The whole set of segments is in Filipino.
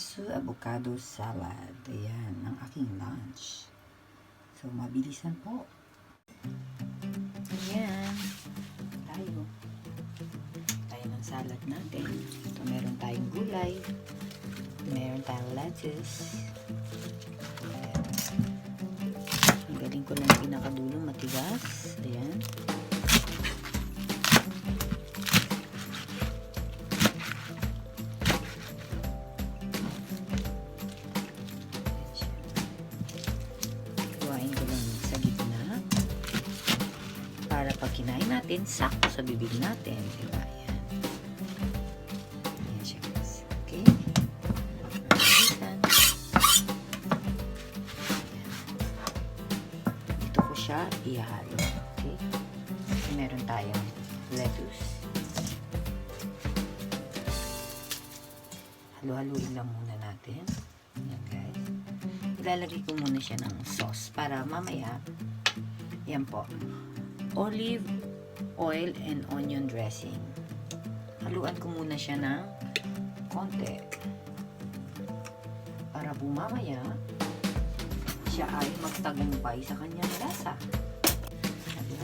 Shirasu avocado salad. Ayan, ang aking lunch. So, mabilisan po. Ayan. Tayo ng salad natin. Ito, meron tayong gulay. Meron tayong lettuce. Ayan. Ang galing ko lang pinakadulo, matigas. Ayan. Para pag kinain natin, sakto sa bibig natin. Diba? Ayan. Ayan siya guys. Okay. Ayan. Dito ko siya ihalo. Okay. Meron tayong lettuce. Halo-haluin lang muna natin. Ayan guys. Ilalagay ko muna siya ng sauce para mamaya, yan po, olive oil and onion dressing. Haluan ko muna siya ng konti para bumamaya siya ay magtagumpay sa kanyang lasa.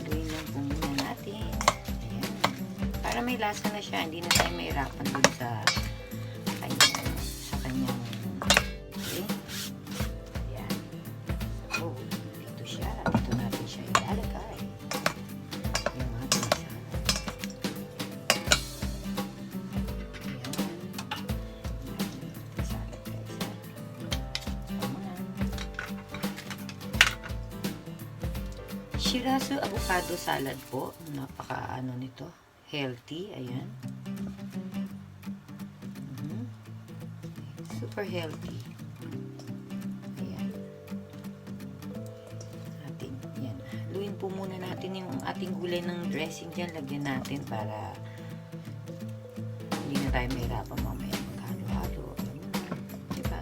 Haluin lang po muna natin. Ayan. Para may lasa na siya, hindi na tayo mahirapan dun sa kanyang okay. Ayan. So, dito siya. Dito natin siya ilalagay. Shirasu avocado salad po. Napaka nito. Healthy. Ayan. Super healthy. Ayan. Yan. Haluin po muna natin yung ating gulay ng dressing dyan. Lagyan natin para hindi na tayo mahirapan mamaya maghalo-halo. Diba?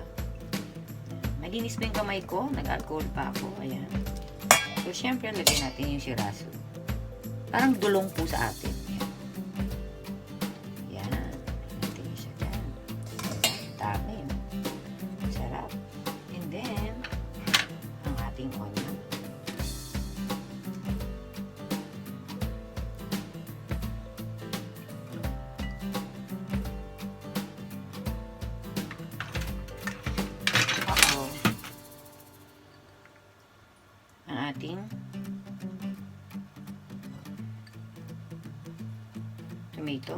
Malinis pa yung kamay ko. Nag-alcohol pa ako. Ayan. So, syempre, lagyan natin yung shirasu. Parang dulong po sa atin. Yan. Yan. Natin siya dyan. Dami. Sarap. And then, ang ating onion. Ating tomato.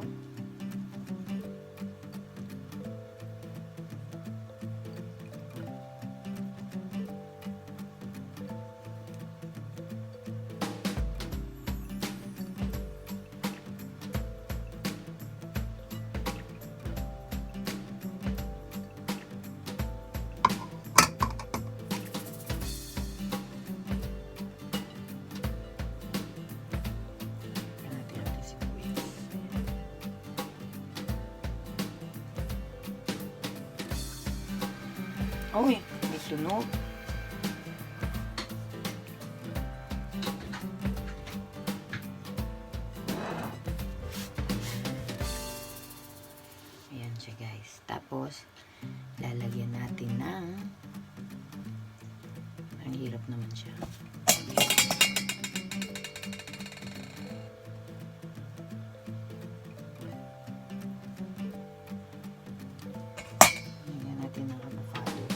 Uy, may tunog. Ayan siya guys. Tapos, lalagyan natin ng ang hirap naman siya. Lagyan natin ng avocado.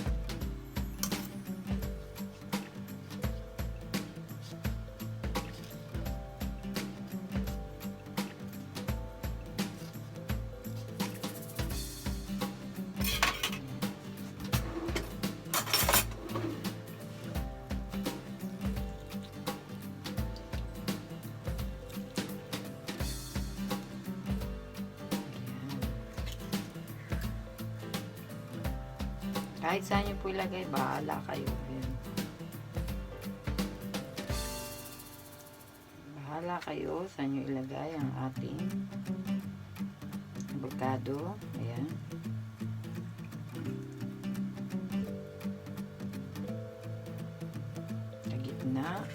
Kahit saan nyo po ilagay, bahala kayo. Ayan. Bahala kayo saan nyo ilagay ang ating avocado. Ayan. Sa gitna.